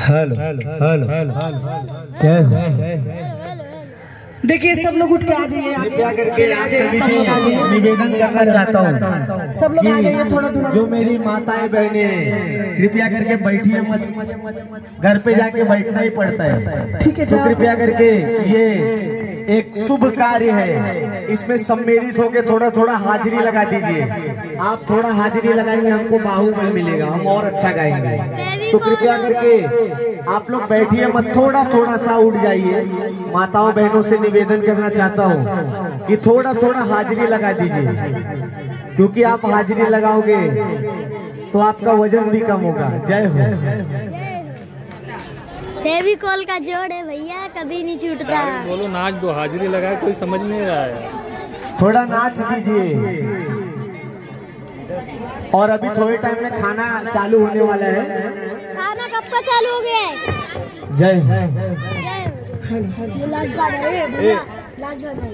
Hello hello देखिए सब लोग उठ के आ जाइए, कृपया करके आप सभी से निवेदन करना चाहता हूँ, सब लोग आ जाइए थोड़ा थोड़ा। जो मेरी माताएं बहनें कृपया करके बैठिए मत, घर पे जाके बैठना ही पड़ता है। ठीक है, तो कृपया करके ये एक शुभ कार्य है, इसमें सम्मिलित होकर थोड़ा थोड़ा हाजिरी लगा दीजिए। आप थोड़ा हाजिरी लगाएंगे हमको बाहुबल मिलेगा, हम और अच्छा गाएंगे। तो कृपया करके आप लोग बैठिए मत, थोड़ा थोड़ा सा उठ जाइए। माताओं बहनों से निवेदन करना चाहता हूँ कि थोड़ा थोड़ा हाजिरी लगा दीजिए, क्योंकि आप हाजिरी लगाओगे तो आपका वजन भी कम होगा। जय हो। फेविकॉल का जोड़ है भैया, कभी नहीं छूटता। बोलो नाच दो, हाजिरी लगा कोई समझ नहीं रहा है। थोड़ा नाच दीजिए। और अभी थोड़े टाइम में खाना चालू होने वाला है। खाना कब का चालू हो गया है? जय जय। लाजवाब है भैया, लाजवाब है।